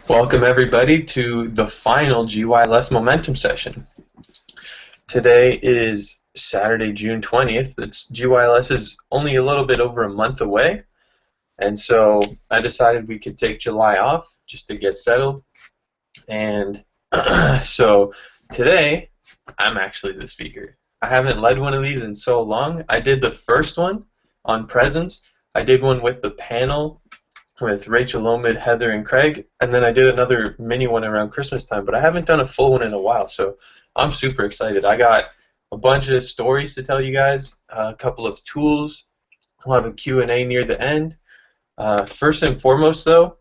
Welcome everybody to the final GYLS momentum session. Today is Saturday, June 20th. GYLS is only a little bit over a month away, and so I decided we could take July off just to get settled. And so today, I'm actually the speaker. I haven't led one of these in so long. I did the first one on presence. I did one with the panel with Rachel, Omid, Heather, and Craig, and then I did another mini one around Christmas time, but I haven't done a full one in a while, so I'm super excited. I got a bunch of stories to tell you guys, a couple of tools. We'll have a Q&A near the end. First and foremost, though,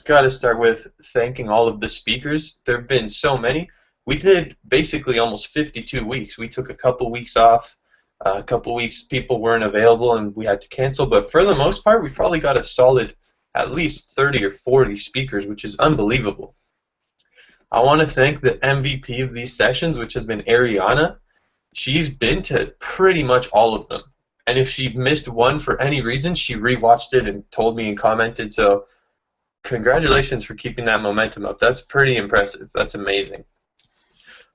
got to start with thanking all of the speakers. There have been so many. We did basically almost 52 weeks. We took a couple weeks off. A couple weeks people weren't available and we had to cancel, but for the most part, we probably got a solid at least 30 or 40 speakers, which is unbelievable. I want to thank the MVP of these sessions, which has been Ariana. She's been to pretty much all of them. And if she missed one for any reason, she rewatched it and told me and commented. So congratulations for keeping that momentum up. That's pretty impressive. That's amazing.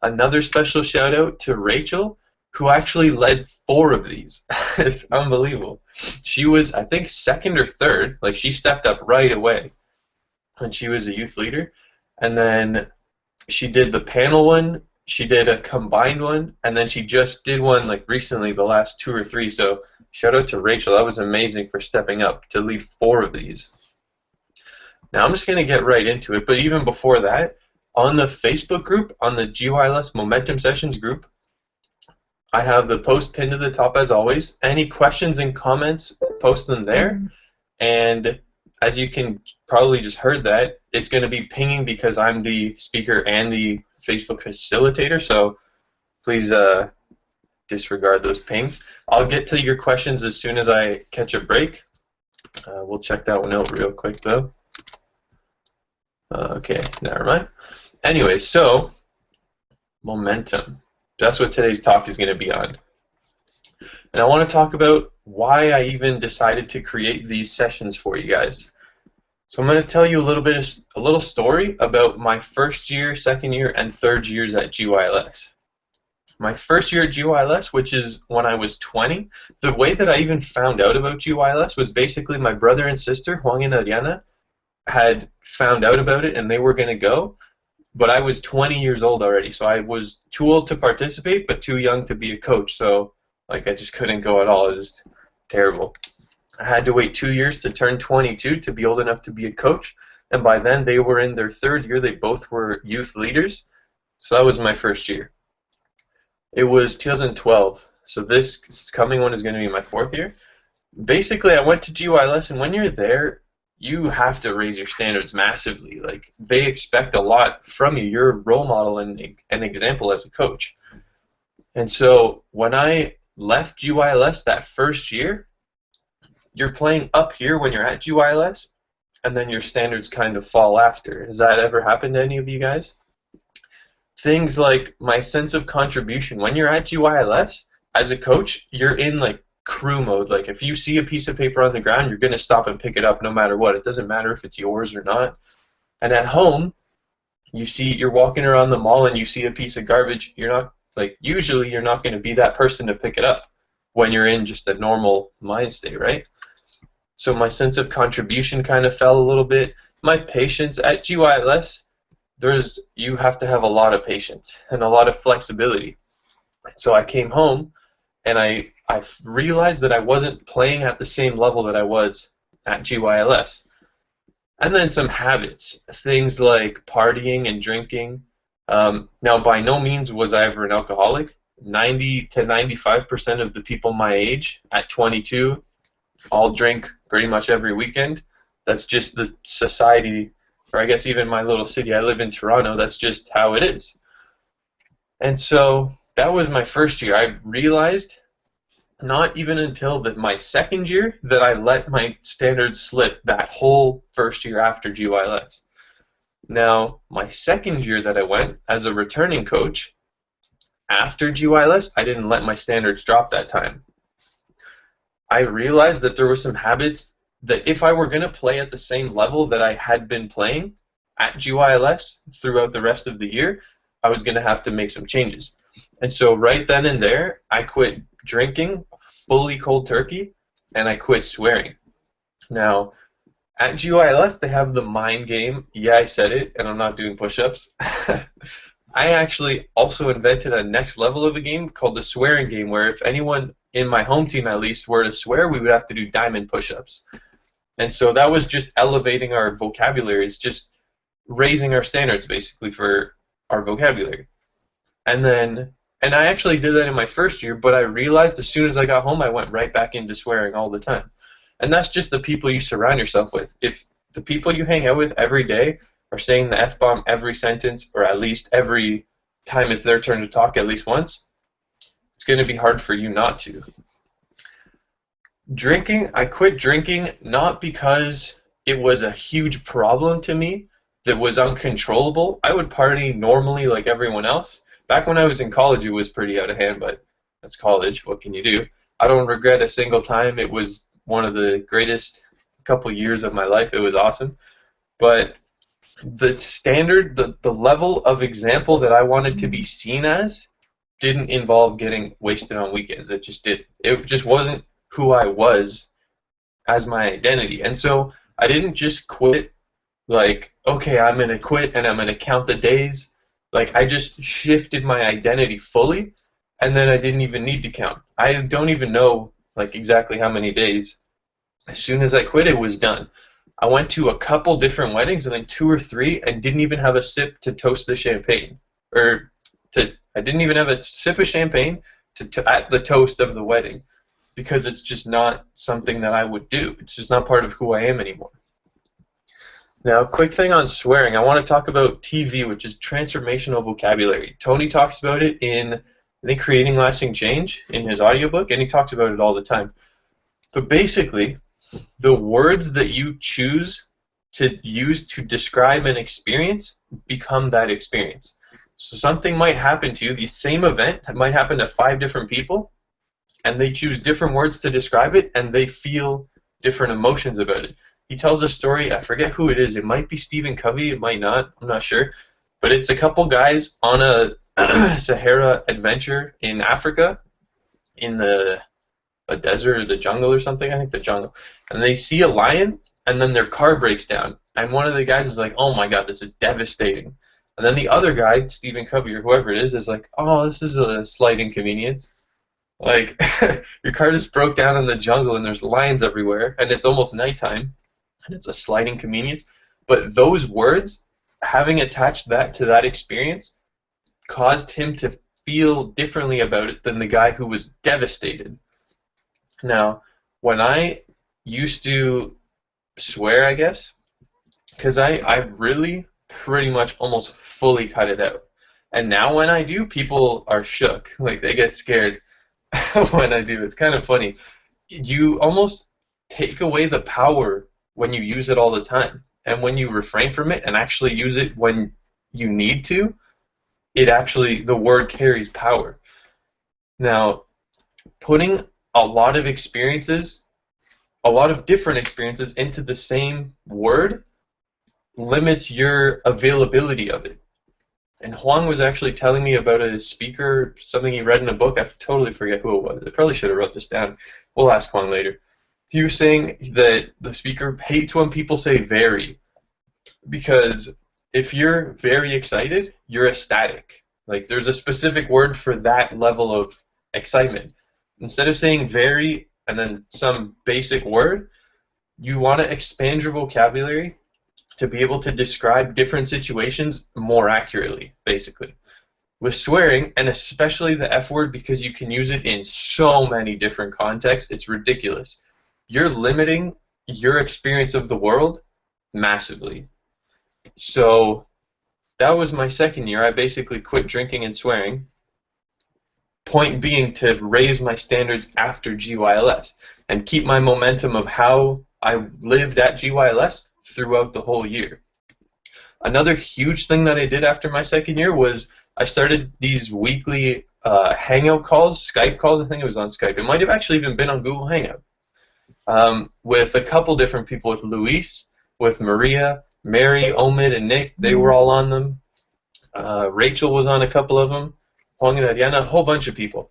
Another special shout out to Rachel, who actually led 4 of these. It's unbelievable. She was, I think, second or third. Like, she stepped up right away when she was a youth leader. And then she did the panel one, she did a combined one, and then she just did one, like, recently, the last 2 or 3. So shout out to Rachel. That was amazing for stepping up to lead 4 of these. Now, I'm just going to get right into it. But even before that, on the Facebook group, on the GYLS Momentum Sessions group, I have the post pinned to the top as always. Any questions and comments, post them there. And as you can probably just heard that, it's going to be pinging because I'm the speaker and the Facebook facilitator. So please disregard those pings. I'll get to your questions as soon as I catch a break. We'll check that one out real quick though. Okay, never mind. Anyway, so momentum. That's what today's talk is going to be on. And I want to talk about why I even decided to create these sessions for you guys. So I'm going to tell you a little story about my first year, second year, and third years at GYLS. My first year at GYLS, which is when I was 20, the way that I even found out about GYLS was basically my brother and sister, Juan and Ariana, had found out about it and they were going to go. But I was 20 years old already, so I was too old to participate, but too young to be a coach. So, like, I just couldn't go at all. It was just terrible. I had to wait 2 years to turn 22 to be old enough to be a coach, and by then they were in their third year. They both were youth leaders, so that was my first year. It was 2012, so this coming one is going to be my 4th year. Basically, I went to GYLS, and when you're there, you have to raise your standards massively. Like, they expect a lot from you. You're a role model and an example as a coach. And so when I left GYLS that first year, you're playing up here when you're at GYLS, and then your standards kind of fall after. Has that ever happened to any of you guys? Things like my sense of contribution. When you're at GYLS, as a coach, you're in, like, crew mode. Like, if you see a piece of paper on the ground, you're going to stop and pick it up no matter what. It doesn't matter if it's yours or not. And at home, you're walking around the mall and you see a piece of garbage, usually you're not going to be that person to pick it up when you're in just a normal mind state, right? So my sense of contribution kind of fell a little bit. My patience at GYLS, you have to have a lot of patience and a lot of flexibility. So I came home and I realized that I wasn't playing at the same level that I was at GYLS. And then some habits, things like partying and drinking. Now, by no means was I ever an alcoholic. 90 to 95% of the people my age at 22 all drink pretty much every weekend. That's just the society, or I guess even my little city. I live in Toronto. That's just how it is. And so that was my first year. I realized not even until my second year that I let my standards slip that whole first year after GYLS. Now, my second year that I went as a returning coach, after GYLS, I didn't let my standards drop that time. I realized that there were some habits that if I were going to play at the same level that I had been playing, at GYLS throughout the rest of the year, I was going to have to make some changes. And so right then and there, I quit drinking fully cold turkey, and I quit swearing. Now, at GYLS, they have the mind game. Yeah, I said it, and I'm not doing push-ups. I actually also invented a next level of a game called the swearing game, where if anyone in my home team at least were to swear, we would have to do diamond push-ups. And so that was just elevating our vocabulary. It's just raising our standards, basically, for our vocabulary. And I actually did that in my first year, but I realized as soon as I got home, I went right back into swearing all the time. And that's just the people you surround yourself with. If the people you hang out with every day are saying the F-bomb every sentence, or at least every time it's their turn to talk at least once, it's going to be hard for you not to. Drinking, I quit drinking not because it was a huge problem to me that was uncontrollable. I would party normally like everyone else. Back when I was in college, it was pretty out of hand, but that's college. What can you do? I don't regret a single time. It was one of the greatest couple years of my life. It was awesome. But the standard, the level of example that I wanted to be seen as didn't involve getting wasted on weekends. It just did. It just wasn't who I was as my identity. And so I didn't just quit like, okay, I'm going to quit and I'm going to count the days. Like, I just shifted my identity fully, and then I didn't even need to count. I don't even know like exactly how many days. As soon as I quit, it was done. I went to a couple different weddings, and then 2 or 3, and didn't even have a sip to toast the champagne. I didn't even have a sip of champagne at the toast of the wedding, because it's just not something that I would do. It's just not part of who I am anymore. Now, quick thing on swearing. I want to talk about TV, which is transformational vocabulary. Tony talks about it in, I think, Creating Lasting Change in his audiobook, and he talks about it all the time. But basically, the words that you choose to use to describe an experience become that experience. So something might happen to you, the same event might happen to 5 different people, and they choose different words to describe it, and they feel different emotions about it. He tells a story, I forget who it is, it might be Stephen Covey, it might not, I'm not sure, but it's a couple guys on a Sahara adventure in Africa, in the desert or the jungle or something, I think the jungle, and they see a lion, and then their car breaks down, and one of the guys is like, oh my god, this is devastating. And then the other guy, Stephen Covey or whoever it is like, oh, this is a slight inconvenience. Like, your car just broke down in the jungle and there's lions everywhere, and it's almost nighttime, and it's a slight inconvenience. But those words, having attached that to that experience, caused him to feel differently about it than the guy who was devastated. Now, when I used to swear, I guess, because I really pretty much almost fully cut it out. And now when I do, people are shook. Like, they get scared when I do. It's kind of funny. You almost take away the power when you use it all the time. And when you refrain from it and actually use it when you need to, the word carries power. Now, putting a lot of experiences, a lot of different experiences into the same word limits your availability of it. And Huang was actually telling me about a speaker, something he read in a book. I totally forget who it was. I probably should have wrote this down. We'll ask Huang later. He was saying that the speaker hates when people say very, because if you're very excited, you're ecstatic. Like, there's a specific word for that level of excitement. Instead of saying very and then some basic word, you want to expand your vocabulary to be able to describe different situations more accurately, basically. With swearing, and especially the F word, because you can use it in so many different contexts, it's ridiculous. You're limiting your experience of the world massively. So that was my second year. I basically quit drinking and swearing. Point being to raise my standards after GYLS and keep my momentum of how I lived at GYLS throughout the whole year. Another huge thing that I did after my second year was I started these weekly Hangout calls, Skype calls. I think it was on Skype. It might have actually even been on Google Hangout, with a couple different people, with Luis, with Maria, Mary, Omid, and Nick, they were all on them. Rachel was on a couple of them. Huang and Ariana, a whole bunch of people.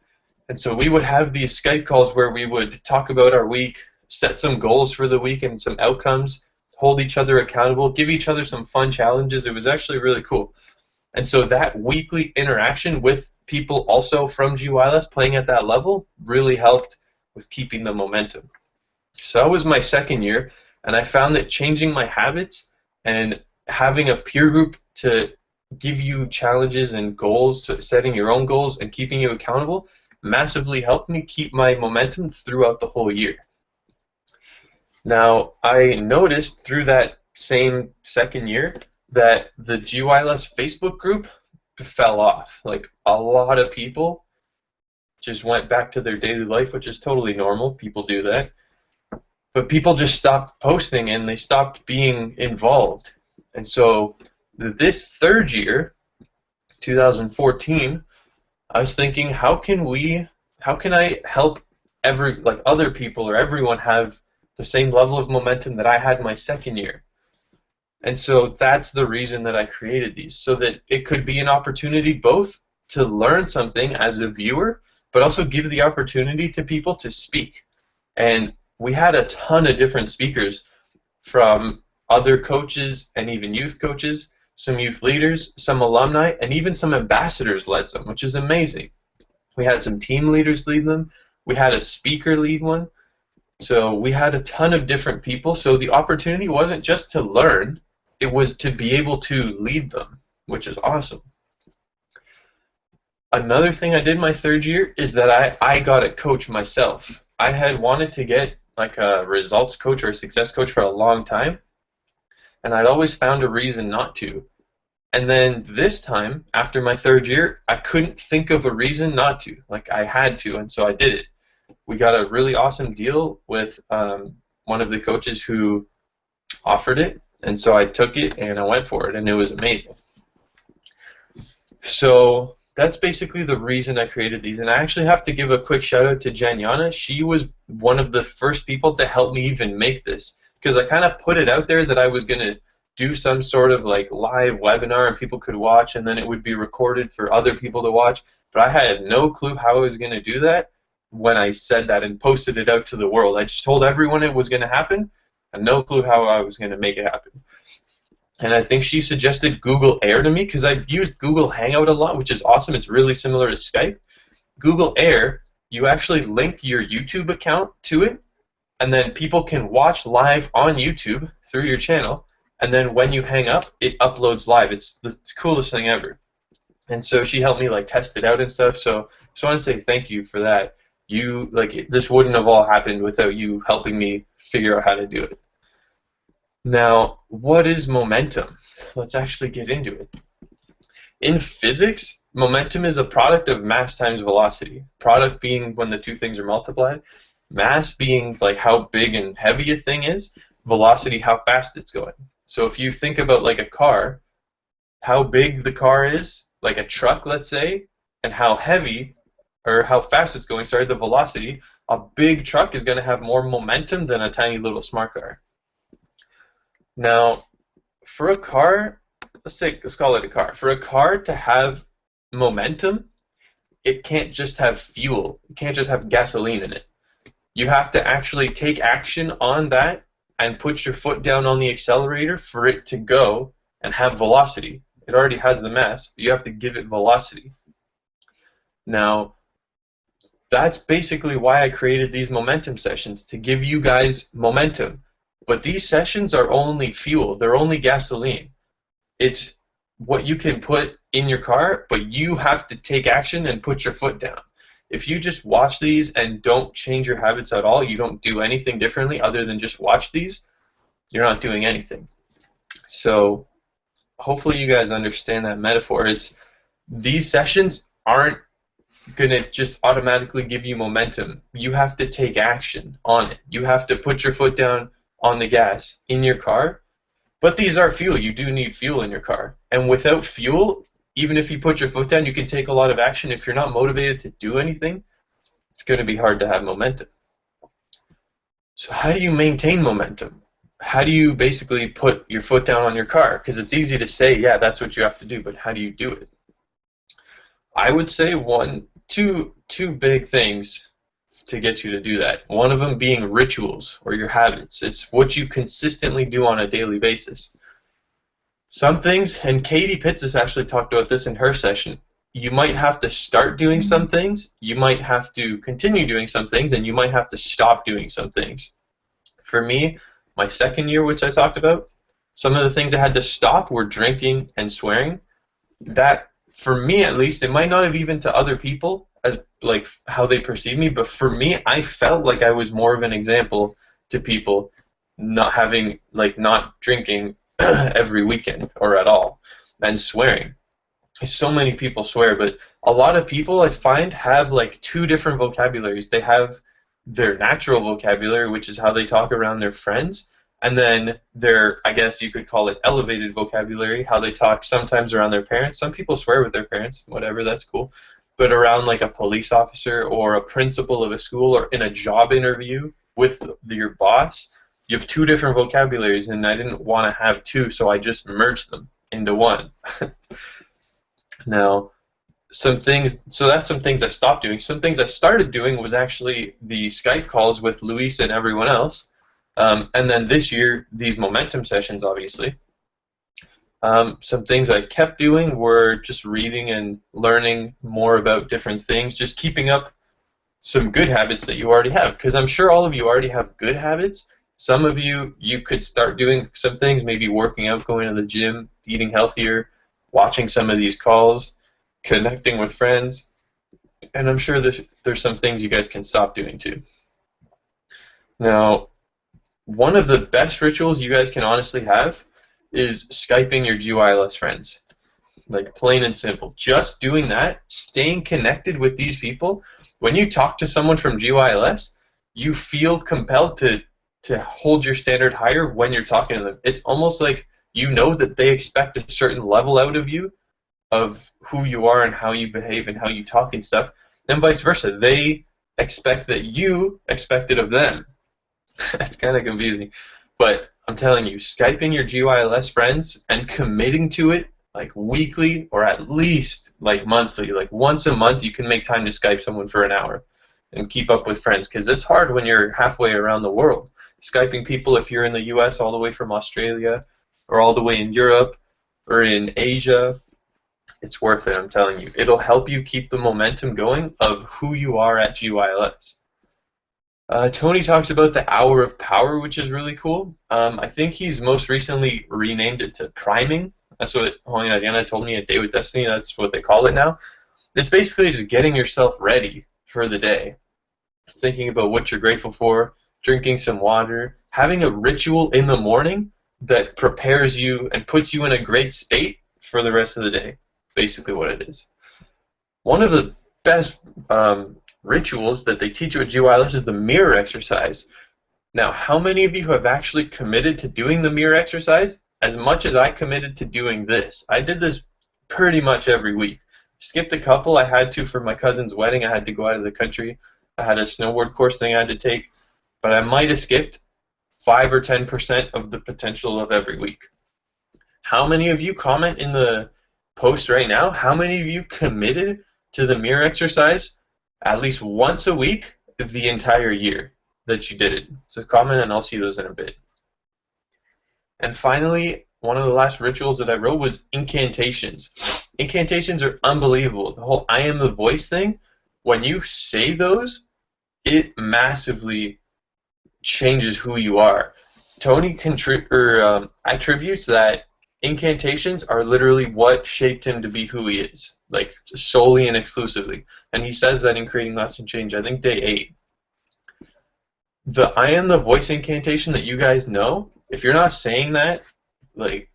And so we would have these Skype calls where we would talk about our week, set some goals for the week and some outcomes, hold each other accountable, give each other some fun challenges. It was actually really cool. And so that weekly interaction with people also from GYLS playing at that level really helped with keeping the momentum. So that was my second year, and I found that changing my habits and having a peer group to give you challenges and goals, setting your own goals and keeping you accountable, massively helped me keep my momentum throughout the whole year. Now, I noticed through that same second year that the GYLS Facebook group fell off. Like, a lot of people just went back to their daily life, which is totally normal. People do that. But people just stopped posting and they stopped being involved. And so this third year, 2014, I was thinking, how can I help other people or everyone have the same level of momentum that I had my second year? And so that's the reason that I created these, so that it could be an opportunity both to learn something as a viewer, but also give the opportunity to people to speak. And we had a ton of different speakers from other coaches and even youth coaches, some youth leaders, some alumni, and even some ambassadors led some, which is amazing. We had some team leaders lead them. We had a speaker lead one. So we had a ton of different people. So the opportunity wasn't just to learn, it was to be able to lead them, which is awesome. Another thing I did my third year is that I got a coach myself. I had wanted to get like a results coach or a success coach for a long time, and I'd always found a reason not to. And then this time, after my third year, I couldn't think of a reason not to. Like, I had to, and so I did it. We got a really awesome deal with one of the coaches who offered it, and so I took it and I went for it, and it was amazing. So that's basically the reason I created these. And I actually have to give a quick shout out to Janyana. She was one of the first people to help me even make this, because I kind of put it out there that I was going to do some sort of like live webinar and people could watch, and then it would be recorded for other people to watch. But I had no clue how I was going to do that when I said that and posted it out to the world. I just told everyone it was going to happen, and no clue how I was going to make it happen. And I think she suggested Google Air to me, because I've used Google Hangout a lot, which is awesome. It's really similar to Skype. Google Air, you actually link your YouTube account to it, and then people can watch live on YouTube through your channel, and then when you hang up, it uploads live. It's the coolest thing ever. And so she helped me like test it out and stuff. So I want to say thank you for that. This wouldn't have all happened without you helping me figure out how to do it. Now, what is momentum? Let's actually get into it. In physics, momentum is a product of mass times velocity. Product being when the two things are multiplied, mass being like how big and heavy a thing is, velocity how fast it's going. So if you think about like a car, how big the car is, like a truck, let's say, and how heavy or how fast it's going, the velocity, a big truck is going to have more momentum than a tiny little smart car. Now, for a car, let's call it a car. For a car to have momentum, it can't just have fuel. It can't just have gasoline in it. You have to actually take action on that and put your foot down on the accelerator for it to go and have velocity. It already has the mass, but you have to give it velocity. Now, that's basically why I created these momentum sessions, to give you guys momentum. But these sessions are only fuel. They're only gasoline. It's what you can put in your car, but you have to take action and put your foot down. If you just watch these and don't change your habits at all, you don't do anything differently other than just watch these, you're not doing anything. So hopefully you guys understand that metaphor. These sessions aren't going to just automatically give you momentum. You have to take action on it. You have to put your foot down on the gas in your car. But these are fuel. You do need fuel in your car. And without fuel, even if you put your foot down, you can take a lot of action. If you're not motivated to do anything, it's going to be hard to have momentum. So how do you maintain momentum? how do you basically put your foot down on your car? Because it's easy to say, yeah, that's what you have to do, but how do you do it? I would say two big things to get you to do that. One of them being rituals or your habits. It's what you consistently do on a daily basis. Some things, and Katie Pitts actually talked about this in her session, you might have to start doing some things, you might have to continue doing some things, and you might have to stop doing some things. For me, my second year, which I talked about, some of the things I had to stop were drinking and swearing. That, for me at least, it might not have even to other people as like how they perceive me, but for me, I felt like I was more of an example to people, not having not drinking every weekend or at all, and swearing. So many people swear, but a lot of people I find have like two different vocabularies. They have their natural vocabulary, which is how they talk around their friends, and then their, I guess you could call it elevated vocabulary, how they talk sometimes around their parents. Some people swear with their parents, whatever, that's cool. But around like a police officer or a principal of a school or in a job interview with your boss, you have two different vocabularies, and I didn't want to have two, so I just merged them into one. Now, so that's some things I stopped doing. Some things I started doing was actually the Skype calls with Luis and everyone else. And then this year, these momentum sessions, obviously. Some things I kept doing were just reading and learning more about different things, just keeping up some good habits that you already have, because I'm sure all of you already have good habits. Some of you could start doing some things, maybe working out, going to the gym, eating healthier, watching some of these calls, connecting with friends, and I'm sure there's some things you guys can stop doing too. Now, one of the best rituals you guys can honestly have is Skyping your GYLS friends. Like, plain and simple. Just doing that, staying connected with these people. When you talk to someone from GYLS, you feel compelled to hold your standard higher when you're talking to them. It's almost like you know that they expect a certain level out of you, of who you are and how you behave and how you talk and stuff, and vice versa. They expect that you expect it of them. That's kind of confusing. But I'm telling you, Skyping your GYLS friends and committing to it like weekly or at least like monthly, like once a month you can make time to Skype someone for an hour and keep up with friends, because it's hard when you're halfway around the world. Skyping people, if you're in the US all the way from Australia or all the way in Europe or in Asia, it's worth it, I'm telling you. It'll help you keep the momentum going of who you are at GYLS. Tony talks about the Hour of Power, which is really cool. I think he's most recently renamed it to priming. That's what Ariana told me at Day with Destiny. That's what they call it now. It's basically just getting yourself ready for the day. Thinking about what you're grateful for, drinking some water, having a ritual in the morning that prepares you and puts you in a great state for the rest of the day. Basically what it is. One of the best rituals that they teach you at GYLS is the mirror exercise. Now, how many of you have actually committed to doing the mirror exercise as much as I committed to doing this? I did this pretty much every week. Skipped a couple. I had to for my cousin's wedding. I had to go out of the country. I had a snowboard course thing I had to take. But I might have skipped 5 or 10% of the potential of every week. How many of you comment in the post right now? How many of you committed to the mirror exercise at least once a week the entire year that you did it? So comment and I'll see those in a bit. And finally, one of the last rituals that I wrote was incantations. Incantations are unbelievable. The whole I am the voice thing, when you say those, it massively changes who you are. Tony attributes that incantations are literally what shaped him to be who he is, like solely and exclusively. And he says that in Creating Lasting Change, I think day 8. The I am the voice incantation that you guys know, if you're not saying that like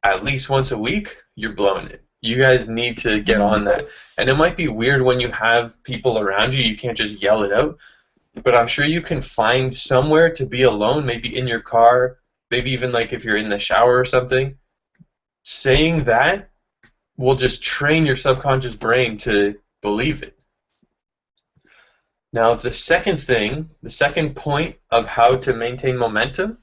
at least once a week, you're blowing it. You guys need to get on that. And it might be weird when you have people around you, you can't just yell it out, but I'm sure you can find somewhere to be alone, maybe in your car, maybe even like if you're in the shower or something. Saying that will just train your subconscious brain to believe it. Now, the second point of how to maintain momentum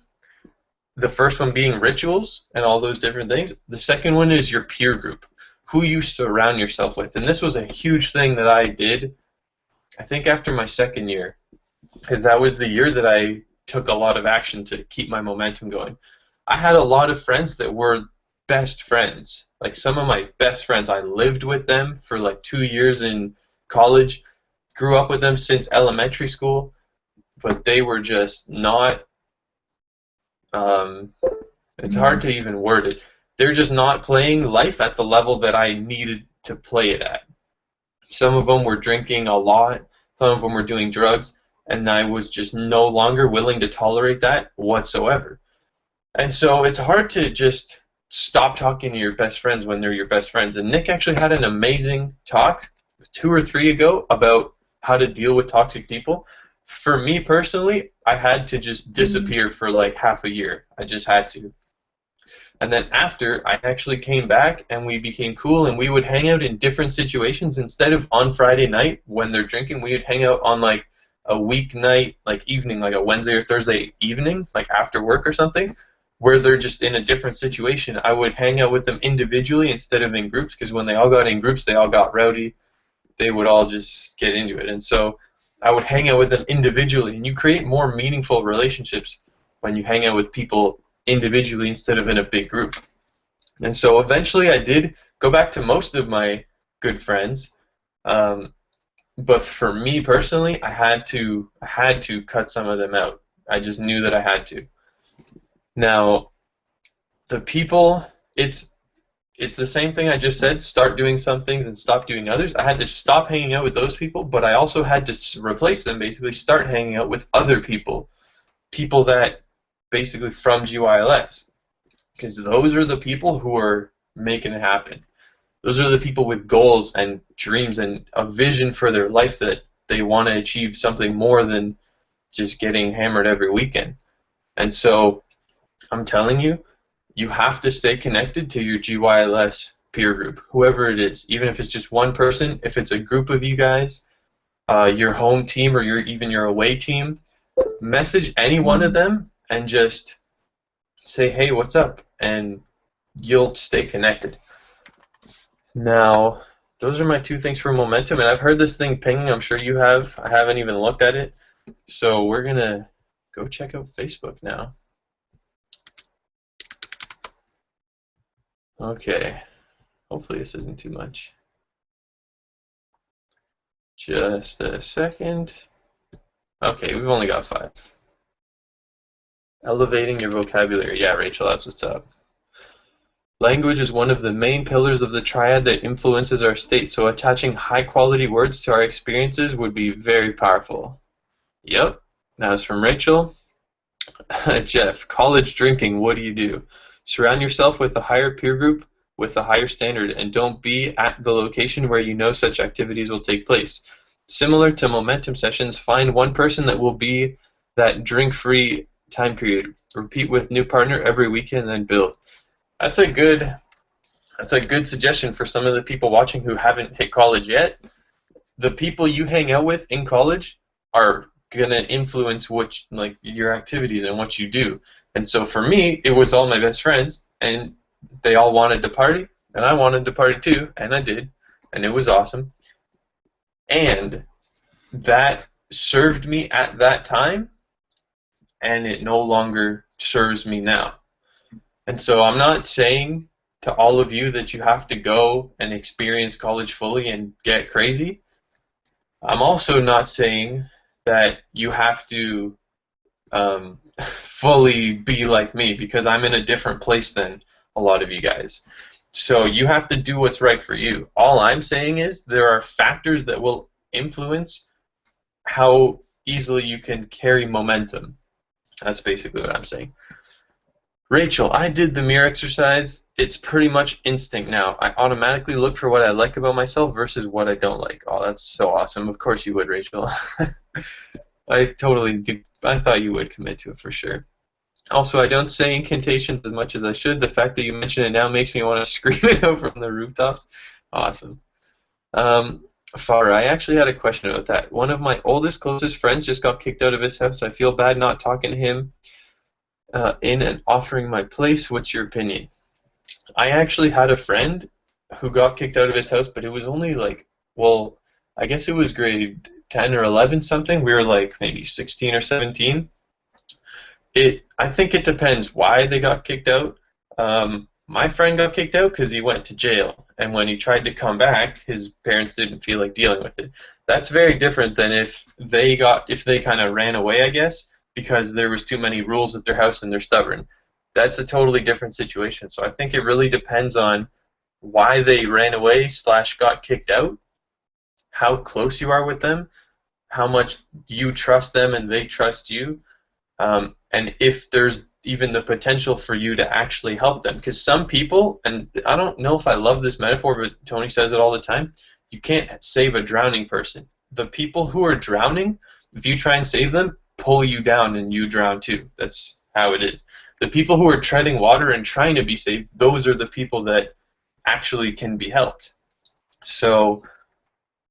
The first one being rituals and all those different things. The second one is your peer group, who you surround yourself with. And this was a huge thing that I did, I think, after my second year, because that was the year that I took a lot of action to keep my momentum going. I had a lot of friends that were best friends. Like some of my best friends, I lived with them for like 2 years in college, grew up with them since elementary school, but they were just not, um, it's hard to even word it. They're just not playing life at the level that I needed to play it at. Some of them were drinking a lot, some of them were doing drugs, and I was just no longer willing to tolerate that whatsoever. And so it's hard to just stop talking to your best friends when they're your best friends. And Nick actually had an amazing talk 2 or 3 ago about how to deal with toxic people. For me personally, I had to just disappear for like half a year. I just had to. And then after, I actually came back and we became cool and we would hang out in different situations. Instead of on Friday night when they're drinking, we would hang out on like a weeknight, like evening, like a Wednesday or Thursday evening, like after work or something, where they're just in a different situation. I would hang out with them individually instead of in groups, because when they all got in groups, they all got rowdy. They would all just get into it. And so I would hang out with them individually, and you create more meaningful relationships when you hang out with people individually instead of in a big group. And so eventually I did go back to most of my good friends, but for me personally, I had to cut some of them out. I just knew that I had to. Now, the people, it's the same thing I just said. Start doing some things and stop doing others. I had to stop hanging out with those people, but I also had to replace them. Basically, start hanging out with other people, people that basically from GYLS, because those are the people who are making it happen. Those are the people with goals and dreams and a vision for their life that they want to achieve something more than just getting hammered every weekend. And so I'm telling you, you have to stay connected to your GYLS peer group, whoever it is, even if it's just one person, if it's a group of you guys, your home team or even your away team. Message any one of them and just say, hey, what's up? And you'll stay connected. Now, those are my 2 things for momentum, and I've heard this thing pinging. I'm sure you have. I haven't even looked at it. So we're going to go check out Facebook now. Okay. Hopefully this isn't too much. Just a second. Okay, we've only got 5. Elevating your vocabulary. Yeah, Rachel, that's what's up. Language is one of the main pillars of the triad that influences our state, so attaching high-quality words to our experiences would be very powerful. Yep, that was from Rachel. Jeff, college drinking, what do you do? Surround yourself with a higher peer group with a higher standard, and don't be at the location where you know such activities will take place. Similar to momentum sessions, find one person that will be that drink-free time period. Repeat with new partner every weekend, then build. That's a good suggestion for some of the people watching who haven't hit college yet. The people you hang out with in college are gonna influence like your activities and what you do. And so for me, it was all my best friends, and they all wanted to party, and I wanted to party too, and I did, and it was awesome. And that served me at that time, and it no longer serves me now. And so I'm not saying to all of you that you have to go and experience college fully and get crazy. I'm also not saying that you have to fully be like me, because I'm in a different place than a lot of you guys. So you have to do what's right for you. All I'm saying is there are factors that will influence how easily you can carry momentum. That's basically what I'm saying. Rachel, I did the mirror exercise. It's pretty much instinct now. I automatically look for what I like about myself versus what I don't like. Oh, that's so awesome. Of course you would, Rachel. I totally did. I thought you would commit to it for sure. Also, I don't say incantations as much as I should. The fact that you mention it now makes me want to scream it out from the rooftops. Awesome. Farah, I actually had a question about that. One of my oldest, closest friends just got kicked out of his house. I feel bad not talking to him in and offering my place. What's your opinion? I actually had a friend who got kicked out of his house, but it was only like, well, I guess it was grade 10 or 11 something. We were like maybe 16 or 17. I think it depends why they got kicked out. My friend got kicked out because he went to jail, and when he tried to come back, his parents didn't feel like dealing with it. That's very different than if they kind of ran away, I guess, because there was too many rules at their house and they're stubborn. That's a totally different situation. So I think it really depends on why they ran away slash got kicked out, how close you are with them, how much you trust them and they trust you, and if there's even the potential for you to actually help them. Because some people, and I don't know if I love this metaphor, but Tony says it all the time, you can't save a drowning person. The people who are drowning, if you try and save them, pull you down and you drown too. That's how it is. The people who are treading water and trying to be saved, those are the people that actually can be helped. So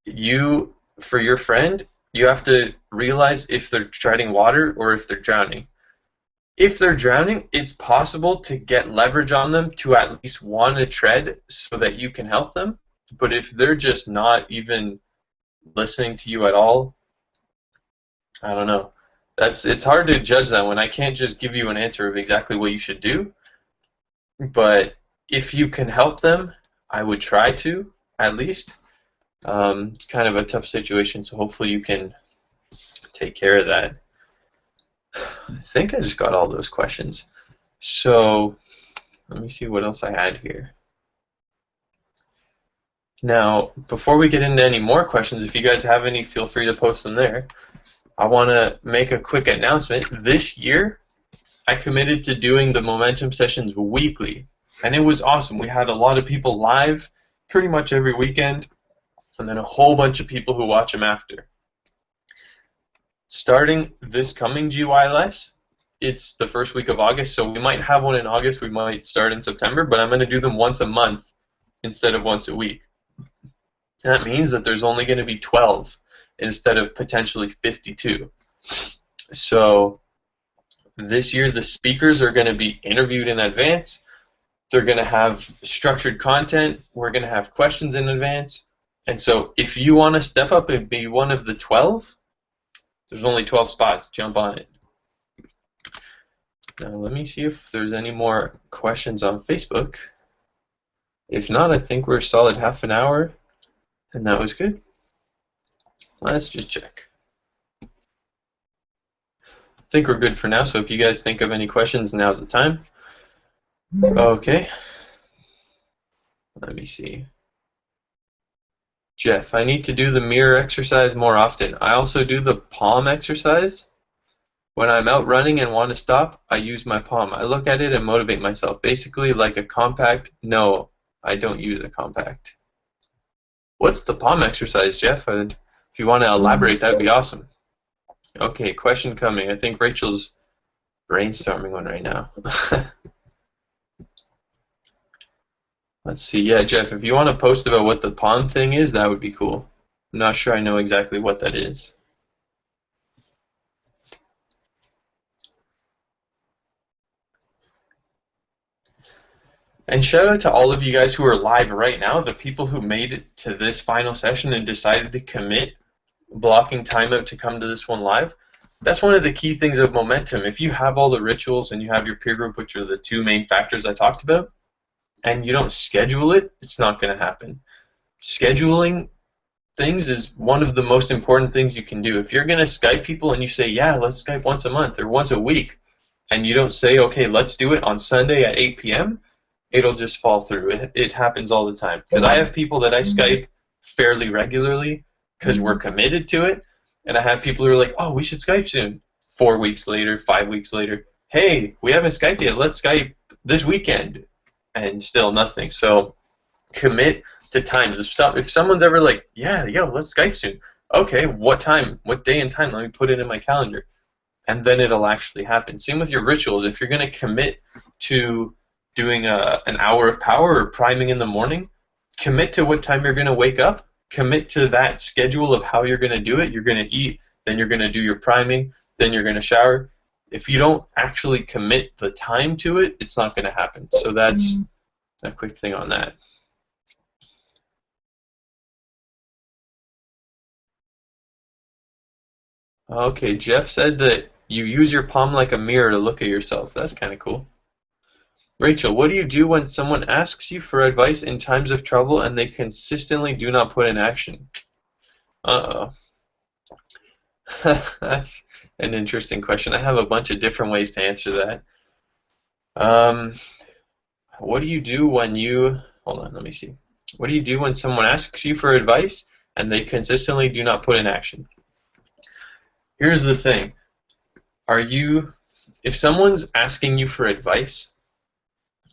you, for your friend, you have to realize if they're treading water or if they're drowning. If they're drowning, it's possible to get leverage on them to at least want to tread so that you can help them. But if they're just not even listening to you at all, I don't know. It's hard to judge that when I can't just give you an answer of exactly what you should do. But if you can help them, I would try to, at least. It's kind of a tough situation, so hopefully you can take care of that. I think I just got all those questions. So let me see what else I had here. Now, before we get into any more questions, if you guys have any, feel free to post them there. I want to make a quick announcement. This year, I committed to doing the Momentum sessions weekly, and it was awesome. We had a lot of people live pretty much every weekend, and then a whole bunch of people who watch them after. Starting this coming GYLS, it's the first week of August, so we might have one in August, we might start in September, but I'm going to do them once a month instead of once a week. And that means that there's only going to be 12 instead of potentially 52. So this year the speakers are going to be interviewed in advance, they're going to have structured content, we're going to have questions in advance, and so if you want to step up and be one of the 12, there's only 12 spots. Jump on it. Now let me see if there's any more questions on Facebook. If not, I think we're a solid half an hour, and that was good. Let's just check. I think we're good for now, so if you guys think of any questions, now's the time. Okay. Let me see. Jeff, I need to do the mirror exercise more often. I also do the palm exercise. When I'm out running and want to stop, I use my palm. I look at it and motivate myself. Basically like a compact. No, I don't use a compact. What's the palm exercise, Jeff? If you want to elaborate, that would be awesome. Okay, question coming. I think Rachel's brainstorming one right now. Let's see. Yeah, Jeff, if you want to post about what the palm thing is, that would be cool. I'm not sure I know exactly what that is. And shout out to all of you guys who are live right now, the people who made it to this final session and decided to commit blocking time out to come to this one live. That's one of the key things of momentum. If you have all the rituals and you have your peer group, which are the two main factors I talked about, and you don't schedule it, it's not going to happen. Scheduling things is one of the most important things you can do. If you're going to Skype people and you say, yeah, let's Skype once a month or once a week, and you don't say, okay, let's do it on Sunday at 8 p.m., it'll just fall through. It happens all the time. Because I have people that I Skype fairly regularly because we're committed to it, and I have people who are like, oh, we should Skype soon. 4 weeks later, 5 weeks later, hey, we haven't Skyped yet, let's Skype this weekend. And still nothing. So commit to times. If someone's ever like, yeah, yo, let's Skype soon. Okay, what time? What day and time? Let me put it in my calendar. And then it'll actually happen. Same with your rituals. If you're going to commit to doing an hour of power or priming in the morning, commit to what time you're going to wake up. Commit to that schedule of how you're going to do it. You're going to eat, then you're going to do your priming, then you're going to shower. if you don't actually commit the time to it, it's not going to happen. So that's a quick thing on that. Okay, Jeff said that you use your palm like a mirror to look at yourself. That's kind of cool. Rachel, what do you do when someone asks you for advice in times of trouble and they consistently do not put in action? Uh-oh. That's an interesting question. I have a bunch of different ways to answer that. What do you do when you... Hold on, let me see. What do you do when someone asks you for advice and they consistently do not put in action? Here's the thing. If someone's asking you for advice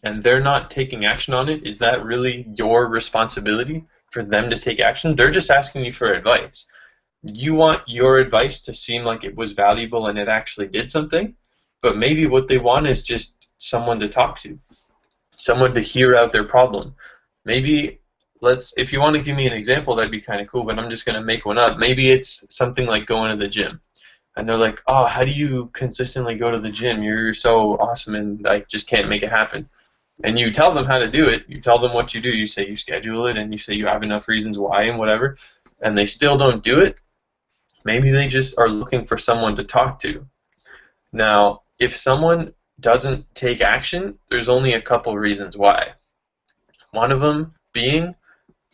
and they're not taking action on it, is that really your responsibility for them to take action? They're just asking you for advice. You want your advice to seem like it was valuable and it actually did something, but maybe what they want is just someone to talk to, someone to hear out their problem. Maybe, if you want to give me an example, that'd be kind of cool, but I'm just going to make one up. Maybe it's something like going to the gym. And they're like, oh, how do you consistently go to the gym? You're so awesome and I just can't make it happen. And you tell them how to do it. You tell them what you do. You say you schedule it and you say you have enough reasons why and whatever. And they still don't do it. Maybe they just are looking for someone to talk to. Now, if someone doesn't take action, there's only a couple reasons why. One of them being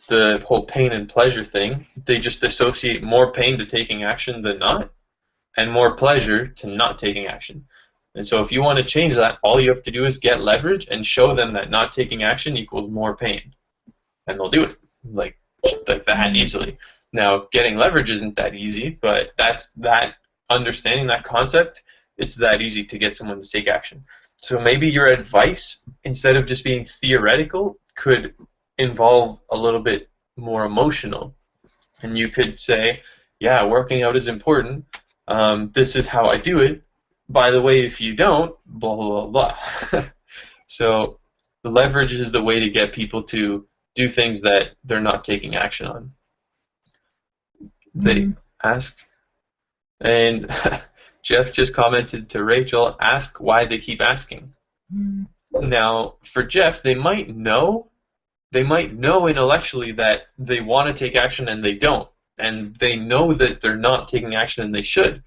the whole pain and pleasure thing. They just associate more pain to taking action than not, and more pleasure to not taking action. And so if you want to change that, all you have to do is get leverage and show them that not taking action equals more pain. And they'll do it like that easily. Now, getting leverage isn't that easy, but that understanding that concept, it's that easy to get someone to take action. So maybe your advice, instead of just being theoretical, could involve a little bit more emotional. And you could say, yeah, working out is important. This is how I do it. By the way, if you don't, blah, blah, blah, blah. So the leverage is the way to get people to do things that they're not taking action on. They ask, and Jeff just commented to Rachel, ask why they keep asking. Now, for Jeff, they might know intellectually that they want to take action and they don't. And they know that they're not taking action and they should.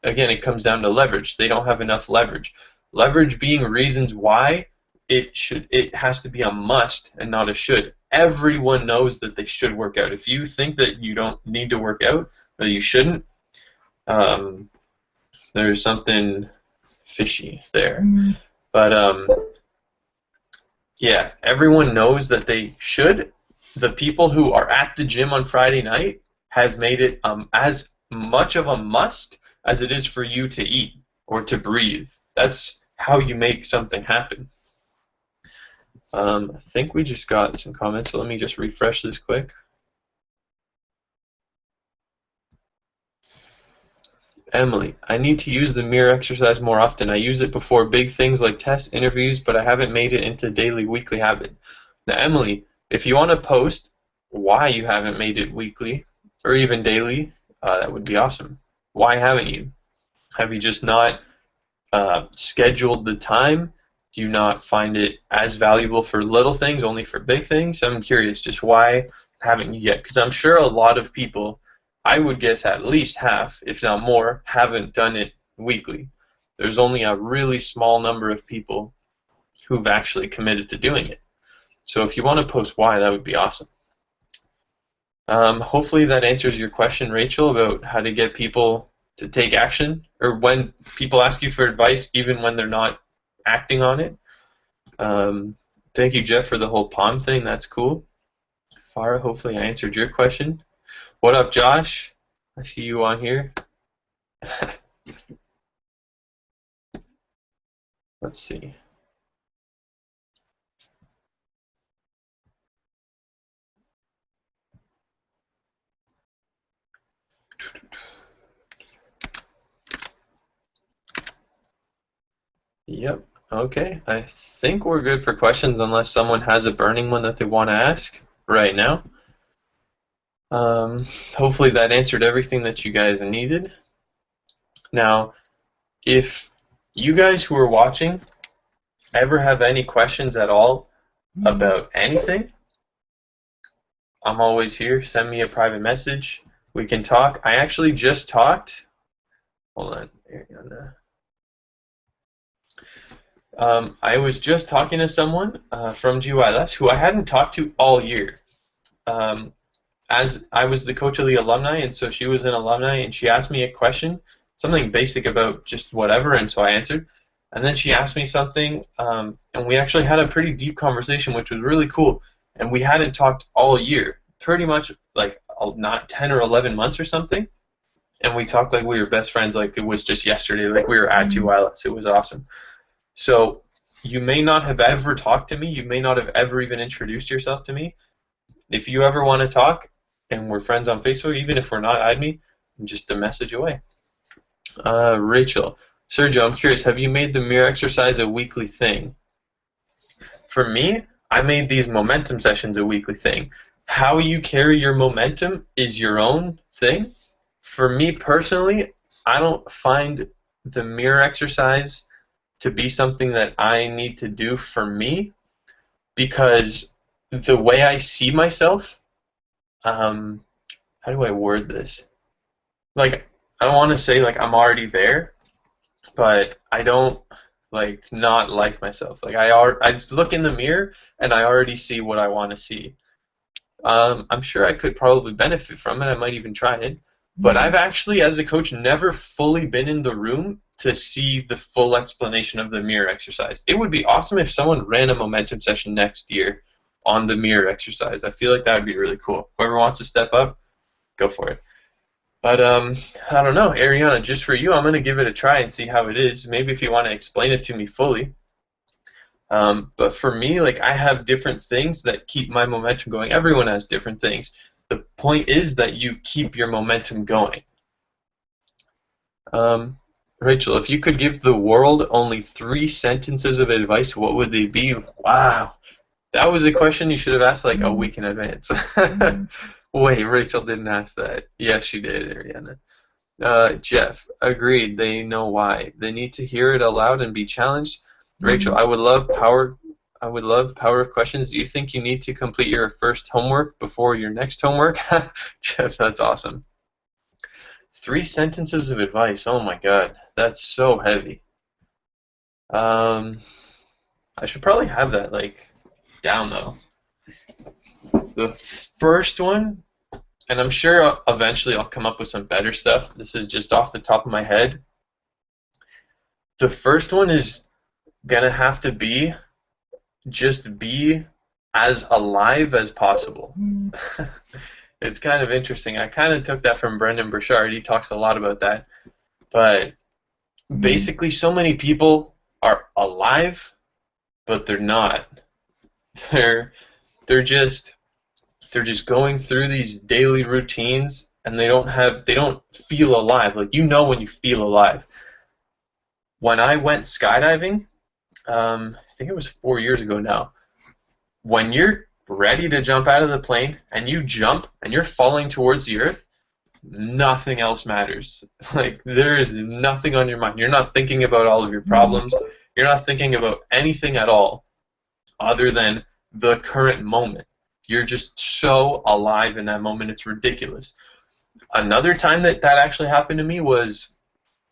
Again, it comes down to leverage. They don't have enough leverage. Leverage being reasons why it has to be a must and not a should. Everyone knows that they should work out. If you think that you don't need to work out, or you shouldn't, there's something fishy there. But yeah, everyone knows that they should. The people who are at the gym on Friday night have made it as much of a must as it is for you to eat or to breathe. That's how you make something happen. I think we just got some comments, so let me just refresh this quick. Emily, I need to use the mirror exercise more often. I use it before big things like tests, interviews, but I haven't made it into daily, weekly habit. Now, Emily, if you want to post why you haven't made it weekly or even daily, that would be awesome. Why haven't you? Have you just not scheduled the time? Do you not find it as valuable for little things, only for big things? I'm curious, just why haven't you yet? Because I'm sure a lot of people, I would guess at least half, if not more, haven't done it weekly. There's only a really small number of people who've actually committed to doing it. So if you want to post why, that would be awesome. Hopefully that answers your question, Rachel, about how to get people to take action, or when people ask you for advice, even when they're not acting on it. Thank you, Jeff, for the whole palm thing. That's cool. Farah, hopefully I answered your question. What up, Josh? I see you on here. Let's see. Yep. Okay. I think we're good for questions unless someone has a burning one that they want to ask right now. Hopefully that answered everything that you guys needed. Now, if You guys who are watching, ever have any questions at all about anything? I'm always here. Send me a private message. We can talk. I actually just talked. Hold on. I was just talking to someone from GYLS who I hadn't talked to all year. As I was the coach of the alumni, and so she was an alumni, and she asked me a question, something basic about just whatever, and so I answered. And then she asked me something, and we actually had a pretty deep conversation, which was really cool. And we hadn't talked all year, pretty much like not 10 or 11 months or something. And we talked like we were best friends, like it was just yesterday, like we were at GYLS. It was awesome. So you may not have ever talked to me. You may not have ever even introduced yourself to me. If you ever want to talk, and we're friends on Facebook, even if we're not, add me, just a message away. Rachel, Sergio, I'm curious, have you made the mirror exercise a weekly thing? For me, I made these momentum sessions a weekly thing. How you carry your momentum is your own thing. For me personally, I don't find the mirror exercise to be something that I need to do for me, because the way I see myself, how do I word this? Like, I don't want to say like I'm already there, but I don't like not like myself. Like I just look in the mirror and I already see what I want to see. I'm sure I could probably benefit from it. I might even try it. But I've actually, as a coach, never fully been in the room to see the full explanation of the mirror exercise. It would be awesome if someone ran a momentum session next year on the mirror exercise. I feel like that would be really cool. Whoever wants to step up, go for it. But I don't know, Ariana, just for you, I'm going to give it a try and see how it is. Maybe if you want to explain it to me fully. But for me, like, I have different things that keep my momentum going. Everyone has different things. The point is that you keep your momentum going. Rachel, if you could give the world only 3 sentences of advice, what would they be? Wow. That was a question you should have asked like a week in advance. Wait, Rachel didn't ask that. Yes, she did, Ariana. Jeff, agreed. They know why. They need to hear it aloud and be challenged. Rachel, I would love power of questions. Do you think you need to complete your first homework before your next homework? Jeff, that's awesome. 3 sentences of advice. Oh my God, that's so heavy. I should probably have that like down though. The first one, and I'm sure eventually I'll come up with some better stuff. This is just off the top of my head. The first one is gonna have to be just be as alive as possible. It's kind of interesting. I kind of took that from Brendan Burchard. He talks a lot about that. But basically, so many people are alive, but they're not. They're just going through these daily routines, and they don't feel alive. Like, you know when you feel alive. When I went skydiving, I think it was 4 years ago now. When you're ready to jump out of the plane and you jump and you're falling towards the earth, nothing else matters. Like, there is nothing on your mind. You're not thinking about all of your problems. You're not thinking about anything at all other than the current moment. You're just so alive in that moment, it's ridiculous. Another time that actually happened to me was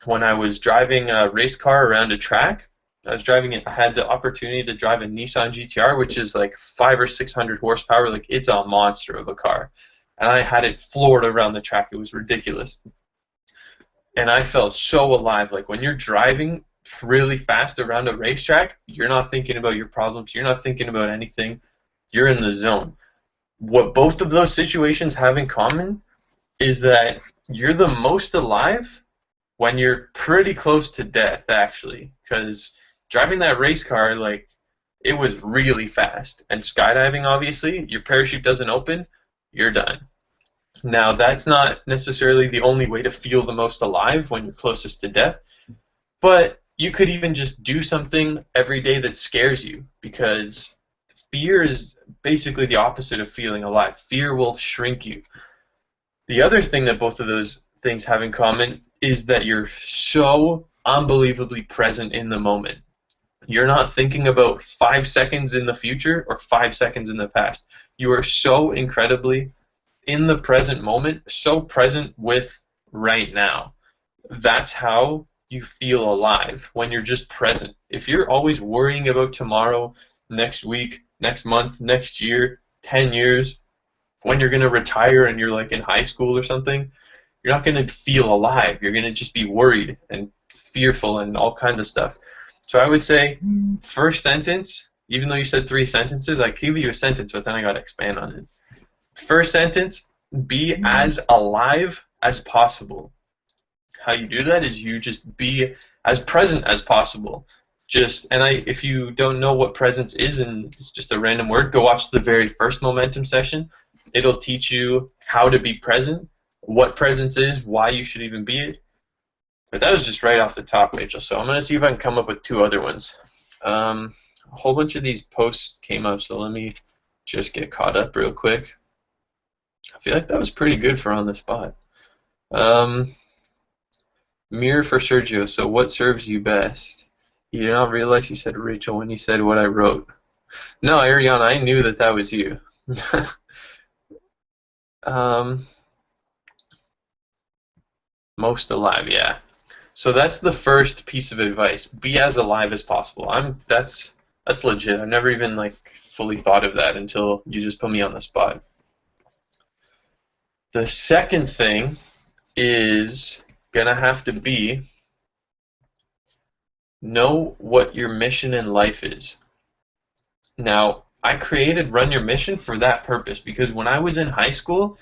when I was driving a race car around a track. I had the opportunity to drive a Nissan GTR, which is like 500 or 600 horsepower. Like, it's a monster of a car. And I had it floored around the track. It was ridiculous. And I felt so alive. Like, when you're driving really fast around a racetrack, you're not thinking about your problems. You're not thinking about anything. You're in the zone. What both of those situations have in common is that you're the most alive when you're pretty close to death, actually. Because driving that race car, like, it was really fast. And skydiving, obviously, your parachute doesn't open, you're done. Now, that's not necessarily the only way to feel the most alive when you're closest to death, but you could even just do something every day that scares you, because fear is basically the opposite of feeling alive. Fear will shrink you. The other thing that both of those things have in common is that you're so unbelievably present in the moment. You're not thinking about 5 seconds in the future or 5 seconds in the past. You are so incredibly in the present moment, so present with right now. That's how you feel alive, when you're just present. If you're always worrying about tomorrow, next week, next month, next year, 10 years, when you're going to retire and you're like in high school or something, you're not going to feel alive. You're going to just be worried and fearful and all kinds of stuff. So I would say, first sentence, even though you said 3 sentences, I gave you a sentence, but then I got to expand on it. First sentence, be as alive as possible. How you do that is you just be as present as possible. If you don't know what presence is, and it's just a random word, go watch the very first momentum session. It'll teach you how to be present, what presence is, why you should even be it. But that was just right off the top, Rachel. So I'm going to see if I can come up with 2 other ones. A whole bunch of these posts came up, so let me just get caught up real quick. I feel like that was pretty good for on the spot. Mirror for Sergio. So what serves you best? You did not realize you said Rachel when you said what I wrote. No, Ariana, I knew that that was you. Most alive, yeah. So that's the first piece of advice. Be as alive as possible. That's legit. I've never even like fully thought of that until you just put me on the spot. The second thing is gonna have to be know what your mission in life is. Now, I created Run Your Mission for that purpose because when I was in high school,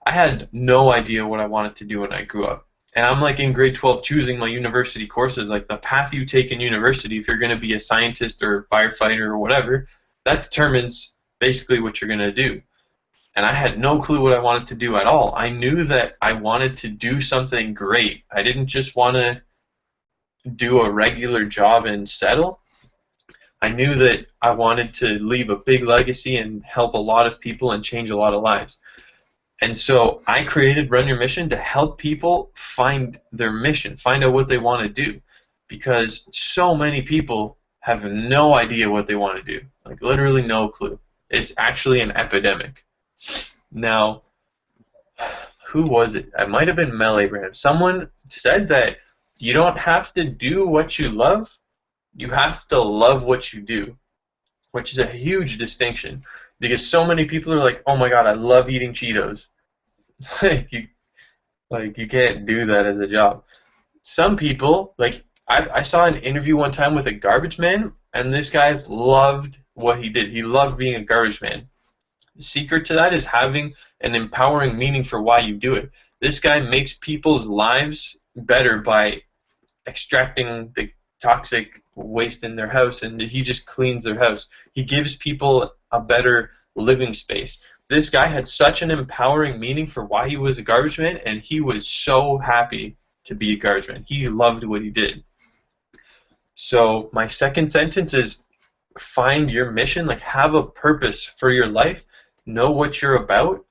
I had no idea what I wanted to do when I grew up. And I'm like in grade 12 choosing my university courses, like the path you take in university, if you're going to be a scientist or a firefighter or whatever, that determines basically what you're going to do. And I had no clue what I wanted to do at all. I knew that I wanted to do something great. I didn't just want to do a regular job and settle. I knew that I wanted to leave a big legacy and help a lot of people and change a lot of lives. And so I created Run Your Mission to help people find their mission, find out what they want to do. Because so many people have no idea what they want to do. Like literally no clue. It's actually an epidemic. Now, who was it? It might have been Mel Abraham. Someone said that you don't have to do what you love. You have to love what you do, which is a huge distinction. Because so many people are like, oh my god, I love eating Cheetos. you can't do that as a job. Some people, like I saw an interview one time with a garbage man, and this guy loved what he did. He loved being a garbage man. The secret to that is having an empowering meaning for why you do it. This guy makes people's lives better by extracting the toxic waste in their house, and he just cleans their house. He gives people a better living space. This guy had such an empowering meaning for why he was a garbage man, and he was so happy to be a garbage man. He loved what he did. So my second sentence is find your mission, like have a purpose for your life, know what you're about,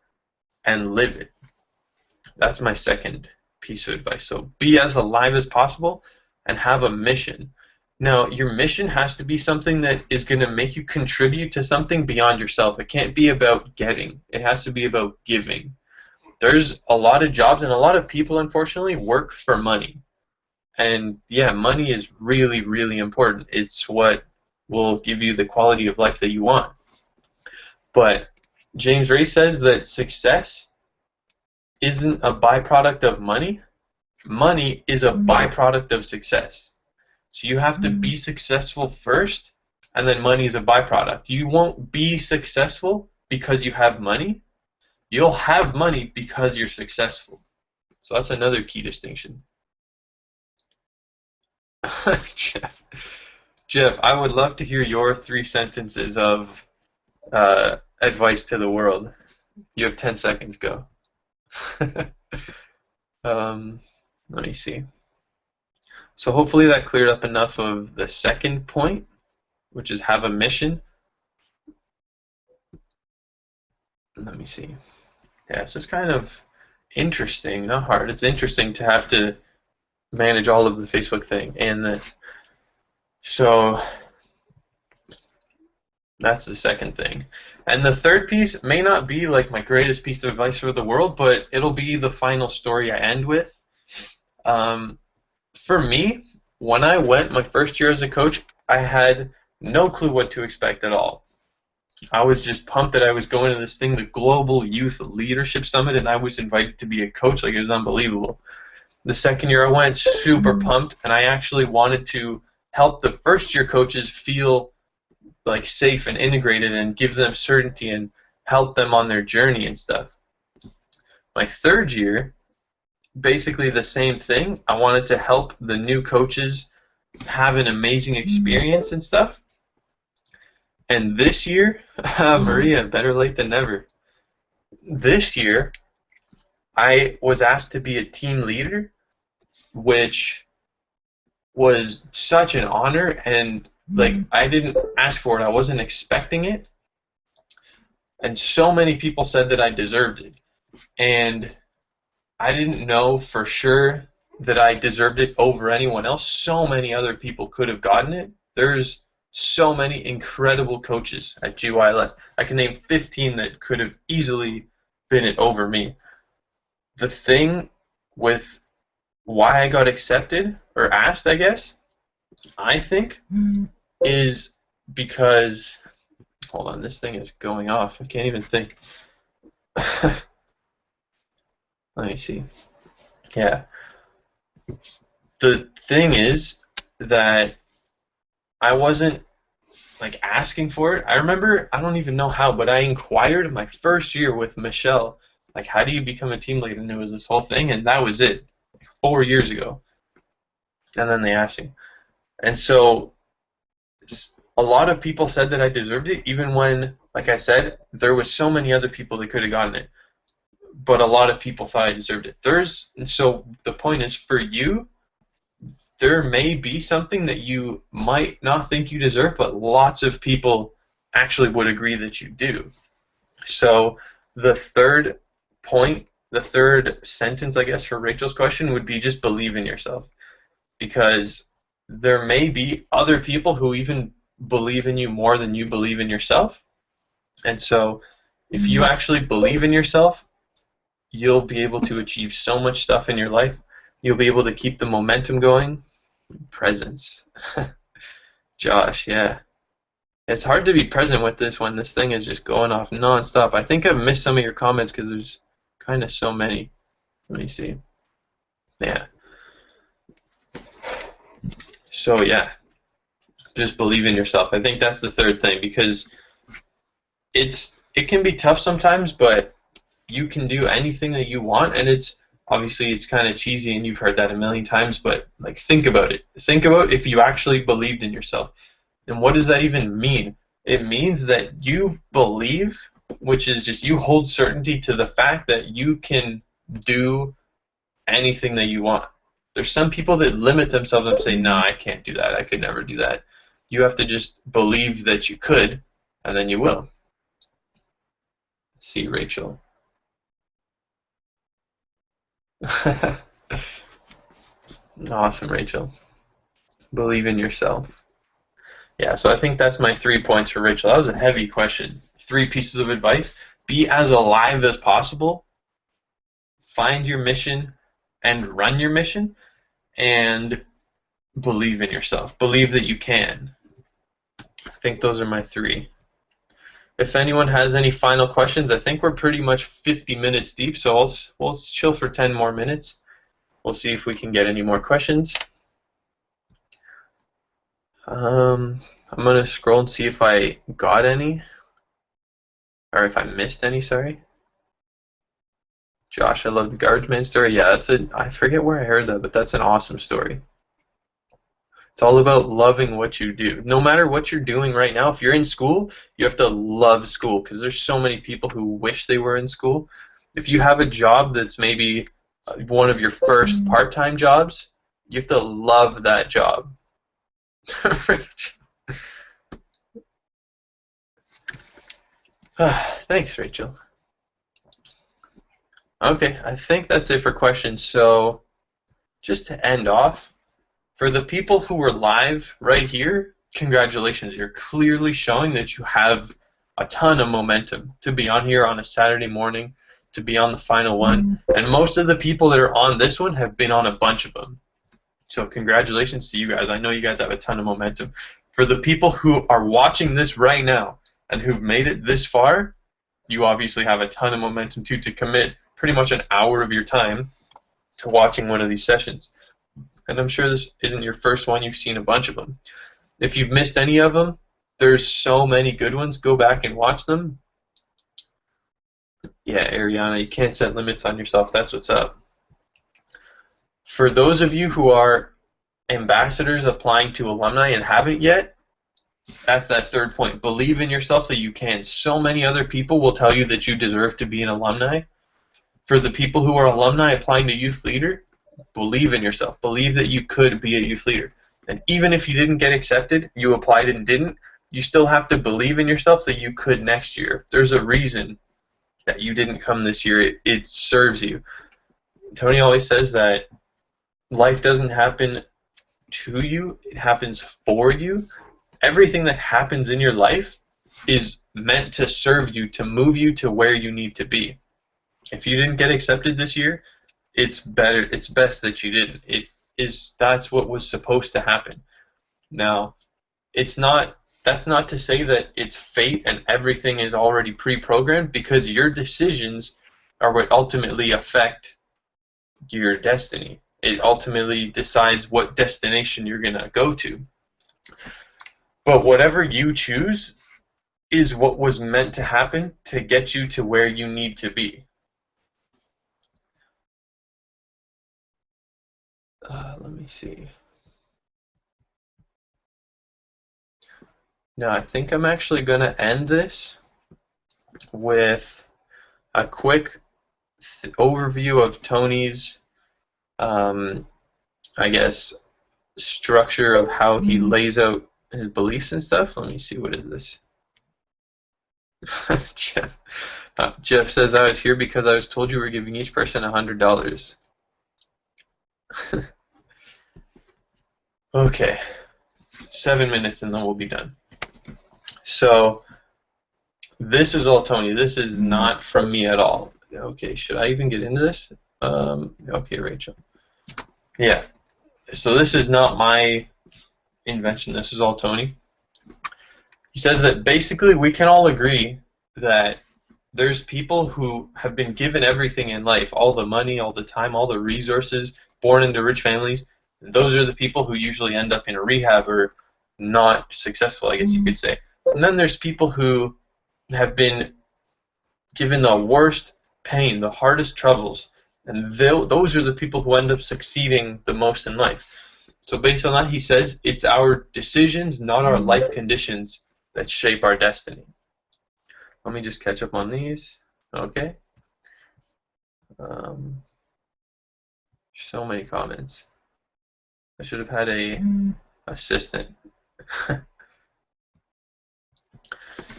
and live it. That's my second piece of advice. So be as alive as possible and have a mission. Now, your mission has to be something that is going to make you contribute to something beyond yourself. It can't be about getting. It has to be about giving. There's a lot of jobs and a lot of people, unfortunately, work for money. And yeah, money is really, really important. It's what will give you the quality of life that you want. But James Ray says that success isn't a byproduct of money. Money is a byproduct of success. So you have to be successful first, and then money is a byproduct. You won't be successful because you have money. You'll have money because you're successful. So that's another key distinction. Jeff, I would love to hear your 3 sentences of advice to the world. You have 10 seconds. Go. Let me see. So hopefully that cleared up enough of the second point, which is have a mission. Let me see. Yeah, it's just kind of interesting, not hard. It's interesting to have to manage all of the Facebook thing and this. So that's the second thing. And the third piece may not be like my greatest piece of advice for the world, but it'll be the final story I end with. Um, for me, when I went my first year as a coach, I had no clue what to expect at all. I was just pumped that I was going to this thing, the Global Youth Leadership Summit, and I was invited to be a coach. Like, it was unbelievable. The second year I went, super pumped, and I actually wanted to help the first year coaches feel like safe and integrated and give them certainty and help them on their journey and stuff. My third year, basically the same thing. I wanted to help the new coaches have an amazing experience and stuff. And this year, Maria, better late than never. This year, I was asked to be a team leader, which was such an honor, and like, I didn't ask for it. I wasn't expecting it. And so many people said that I deserved it. And I didn't know for sure that I deserved it over anyone else. So many other people could have gotten it. There's so many incredible coaches at GYLS. I can name 15 that could have easily been it over me. The thing with why I got accepted, or asked, I guess, I think, is because, hold on, this thing is going off. I can't even think. Let me see. Yeah. The thing is that I wasn't like asking for it. I remember, I don't even know how, but I inquired my first year with Michelle, like, how do you become a team leader? And it was this whole thing, and that was it, like 4 years ago. And then they asked me. And so a lot of people said that I deserved it, even when, like I said, there was so many other people that could have gotten it. But a lot of people thought I deserved it. And so the point is, for you, there may be something that you might not think you deserve, but lots of people actually would agree that you do. So the third point, the third sentence, I guess, for Rachel's question would be just believe in yourself. Because there may be other people who even believe in you more than you believe in yourself. And so if you actually believe in yourself, you'll be able to achieve so much stuff in your life. You'll be able to keep the momentum going. Presence. Josh, yeah. It's hard to be present with this when this thing is just going off non-stop. I think I've missed some of your comments because there's kind of so many. Let me see. Yeah. So, yeah. Just believe in yourself. I think that's the third thing, because it can be tough sometimes, but you can do anything that you want, and it's obviously it's kind of cheesy and you've heard that a million times, but like, think about it. Think about if you actually believed in yourself. And what does that even mean? It means that you believe, which is just you hold certainty to the fact that you can do anything that you want. There's some people that limit themselves and say, nah, I can't do that. I could never do that. You have to just believe that you could, and then you will. See, Rachel. Awesome, Rachel. Believe in yourself. Yeah, so I think that's my 3 points for Rachel. That was a heavy question. 3 pieces of advice. Be as alive as possible. Find your mission and run your mission. And believe in yourself. Believe that you can. I think those are my 3. If anyone has any final questions, I think we're pretty much 50 minutes deep, so we'll chill for 10 more minutes. We'll see if we can get any more questions. I'm going to scroll and see if I got any, or if I missed any, sorry. Josh, I love the garbage man story. Yeah, I forget where I heard that, but that's an awesome story. It's all about loving what you do. No matter what you're doing right now, if you're in school, you have to love school, because there's so many people who wish they were in school. If you have a job that's maybe one of your first part-time jobs, you have to love that job. Thanks, Rachel. Okay, I think that's it for questions. So just to end off, for the people who were live right here, congratulations. You're clearly showing that you have a ton of momentum to be on here on a Saturday morning, to be on the final one. And most of the people that are on this one have been on a bunch of them. So congratulations to you guys. I know you guys have a ton of momentum. For the people who are watching this right now and who've made it this far, you obviously have a ton of momentum too, to commit pretty much an hour of your time to watching one of these sessions. And I'm sure this isn't your first one. You've seen a bunch of them. If you've missed any of them, there's so many good ones. Go back and watch them. Yeah, Ariana, you can't set limits on yourself. That's what's up. For those of you who are ambassadors applying to alumni and haven't yet, that's that third point. Believe in yourself that you can. So many other people will tell you that you deserve to be an alumni. For the people who are alumni applying to youth leader, believe in yourself. Believe that you could be a youth leader. And even if you didn't get accepted, you applied and didn't, you still have to believe in yourself that you could next year. There's a reason that you didn't come this year. It serves you. Tony always says that life doesn't happen to you, it happens for you. Everything that happens in your life is meant to serve you, to move you to where you need to be. If you didn't get accepted this year, it's best that you didn't. That's what was supposed to happen. Now, that's not to say that it's fate and everything is already pre-programmed, because your decisions are what ultimately affect your destiny. It ultimately decides what destination you're going to go to. But whatever you choose is what was meant to happen to get you to where you need to be. Let me see. Now, I think I'm actually going to end this with a quick overview of Tony's, I guess, structure of how he lays out his beliefs and stuff. Let me see, what is this? Jeff says, I was here because I was told you were giving each person $100. Okay, 7 minutes and then we'll be done. So, this is all Tony. This is not from me at all. Okay, should I even get into this? Okay, Rachel. Yeah, so this is not my invention. This is all Tony. He says that basically we can all agree that there's people who have been given everything in life, all the money, all the time, all the resources, born into rich families. Those are the people who usually end up in a rehab or not successful, I guess you could say. And then there's people who have been given the worst pain, the hardest troubles, and those are the people who end up succeeding the most in life. So based on that, he says it's our decisions, not our life conditions, that shape our destiny. Let me just catch up on these. Okay. So many comments. I should have had a assistant.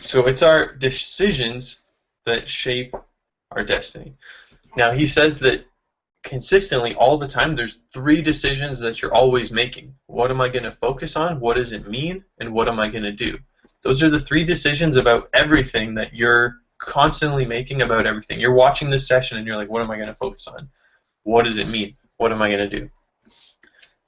So it's our decisions that shape our destiny. Now he says that consistently all the time there's 3 decisions that you're always making. What am I going to focus on? What does it mean? And what am I going to do? Those are the 3 decisions about everything that you're constantly making about everything. You're watching this session and you're like, what am I going to focus on? What does it mean? What am I going to do?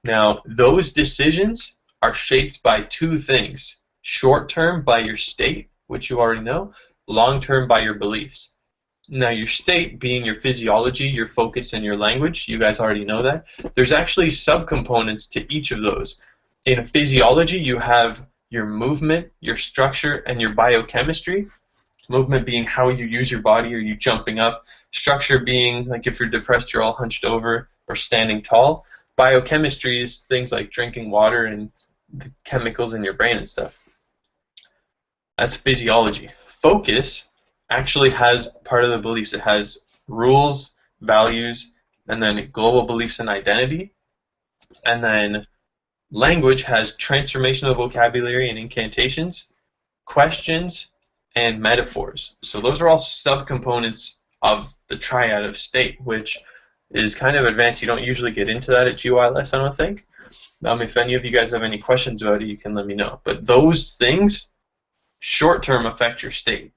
Now, those decisions are shaped by 2 things. Short term by your state, which you already know. Long term by your beliefs. Now, your state being your physiology, your focus, and your language, you guys already know that. There's actually subcomponents to each of those. In physiology, you have your movement, your structure, and your biochemistry. Movement being how you use your body, are you jumping up? Structure being, like if you're depressed, you're all hunched over or standing tall. Biochemistry is things like drinking water and the chemicals in your brain and stuff. That's physiology. Focus actually has part of the beliefs. It has rules, values, and then global beliefs and identity. And then language has transformational vocabulary and incantations, questions, and metaphors. So those are all subcomponents of the triad of state, which is kind of advanced. You don't usually get into that at GYLS, I don't think. If any of you guys have any questions about it, you can let me know. But those things, short term, affect your state.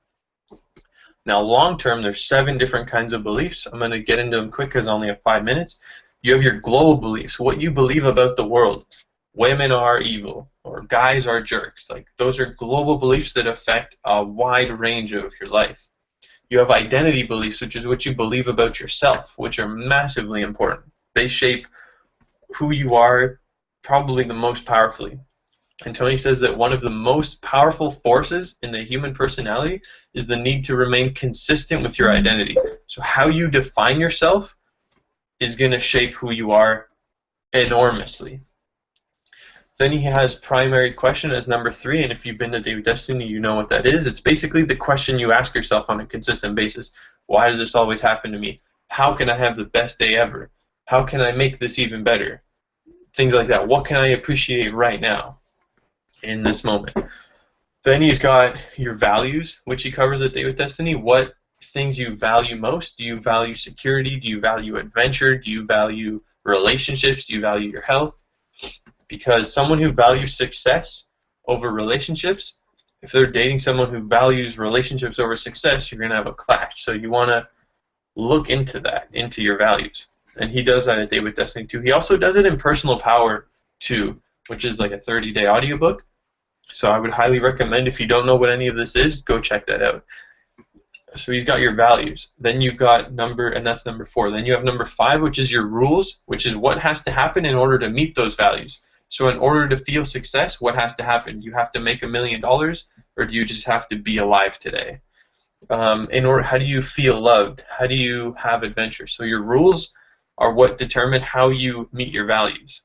Now, long term, there's 7 different kinds of beliefs. I'm going to get into them quick because I only have 5 minutes. You have your global beliefs, what you believe about the world. Women are evil, or guys are jerks. Like, those are global beliefs that affect a wide range of your life. You have identity beliefs, which is what you believe about yourself, which are massively important. They shape who you are probably the most powerfully. And Tony says that one of the most powerful forces in the human personality is the need to remain consistent with your identity. So how you define yourself is going to shape who you are enormously. Then he has primary question as number 3, and if you've been to Day with Destiny, you know what that is. It's basically the question you ask yourself on a consistent basis. Why does this always happen to me? How can I have the best day ever? How can I make this even better? Things like that. What can I appreciate right now in this moment? Then he's got your values, which he covers at Day with Destiny. What things you value most? Do you value security? Do you value adventure? Do you value relationships? Do you value your health? Because someone who values success over relationships, if they're dating someone who values relationships over success, you're going to have a clash. So you want to look into that, into your values. And he does that at Day with Destiny 2. He also does it in Personal Power 2, which is like a 30-day audiobook. So I would highly recommend, if you don't know what any of this is, go check that out. So he's got your values. Then you've got and that's number 4. Then you have number 5, which is your rules, which is what has to happen in order to meet those values. So in order to feel success, what has to happen? You have to make $1 million, or do you just have to be alive today? How do you feel loved? How do you have adventure? So your rules are what determine how you meet your values.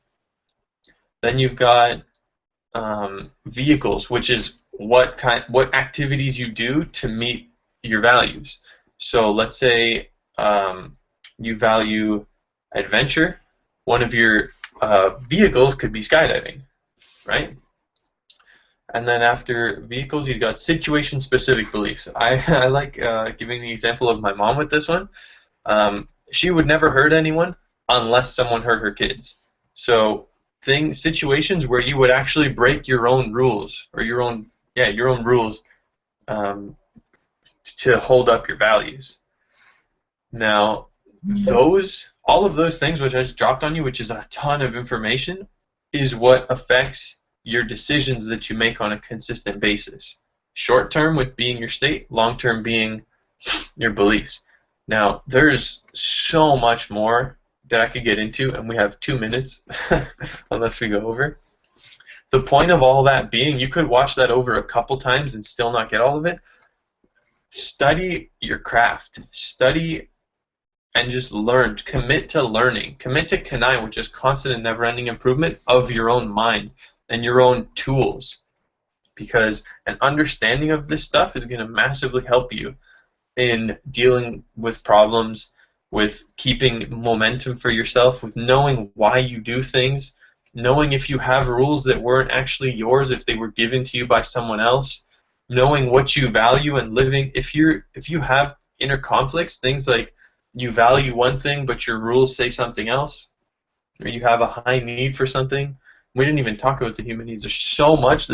Then you've got vehicles, which is what activities you do to meet your values. So let's say you value adventure. One of your vehicles could be skydiving, right? And then after vehicles, he's got situation-specific beliefs. I like giving the example of my mom with this one. She would never hurt anyone unless someone hurt her kids. So situations where you would actually break your own rules, or your own rules to hold up your values. Now, all of those things which I just dropped on you, which is a ton of information, is what affects your decisions that you make on a consistent basis. Short term with being your state, long term being your beliefs. Now, there's so much more that I could get into, and we have 2 minutes, unless we go over. The point of all that being, you could watch that over a couple times and still not get all of it. Study your craft. Study and just learn. Commit to learning. Commit to Kanai, which is constant and never-ending improvement of your own mind and your own tools. Because an understanding of this stuff is going to massively help you in dealing with problems, with keeping momentum for yourself, with knowing why you do things, knowing if you have rules that weren't actually yours, if they were given to you by someone else, knowing what you value and living. If you have inner conflicts, things like you value one thing but your rules say something else, or you have a high need for something. We didn't even talk about the human needs. There's so much.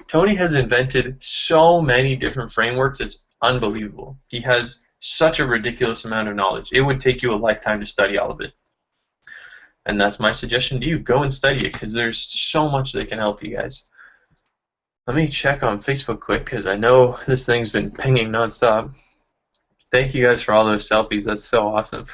Tony has invented so many different frameworks. It's unbelievable. He has such a ridiculous amount of knowledge. It would take you a lifetime to study all of it. And that's my suggestion to you. Go and study it, because there's so much that can help you guys. Let me check on Facebook quick, because I know this thing's been pinging nonstop. Thank you guys for all those selfies. That's so awesome.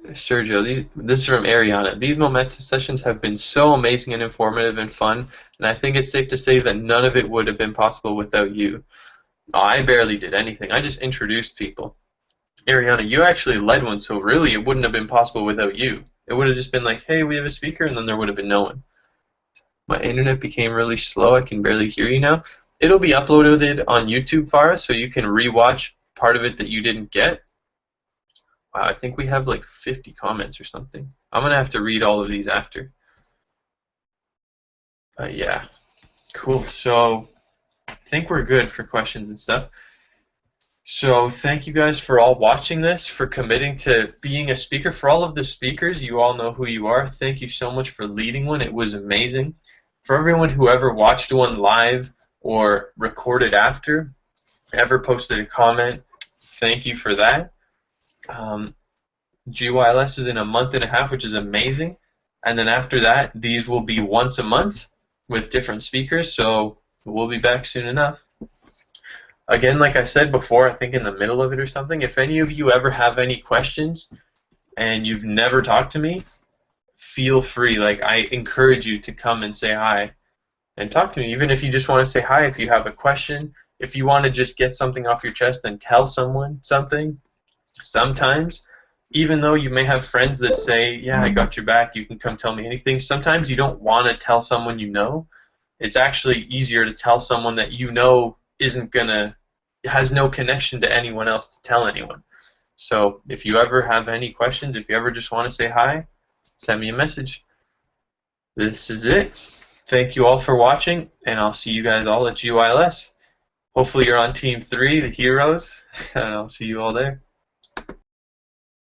Sergio, this is from Ariana. These momentum sessions have been so amazing and informative and fun, and I think it's safe to say that none of it would have been possible without you. Oh, I barely did anything. I just introduced people. Ariana, you actually led one, so really it wouldn't have been possible without you. It would have just been like, hey, we have a speaker, and then there would have been no one. My internet became really slow. I can barely hear you now. It'll be uploaded on YouTube, Farah, so you can rewatch part of it that you didn't get. Wow, I think we have like 50 comments or something. I'm going to have to read all of these after. Yeah, cool. So I think we're good for questions and stuff. So thank you guys for all watching this, for committing to being a speaker. For all of the speakers, you all know who you are. Thank you so much for leading one. It was amazing. For everyone who ever watched one live or recorded after, ever posted a comment, thank you for that. GYLS is in a month and a half, which is amazing. And then after that, these will be once a month with different speakers, so we'll be back soon enough. Again, like I said before, I think in the middle of it or something, if any of you ever have any questions and you've never talked to me, feel free. Like, I encourage you to come and say hi and talk to me. Even if you just want to say hi, if you have a question, if you want to just get something off your chest and tell someone something, sometimes, even though you may have friends that say, yeah, I got your back, you can come tell me anything, sometimes you don't want to tell someone you know. It's actually easier to tell someone that you know has no connection to anyone else to tell anyone. So if you ever have any questions, if you ever just want to say hi, send me a message. This is it. Thank you all for watching, and I'll see you guys all at GYLS. Hopefully you're on Team 3, the heroes, and I'll see you all there.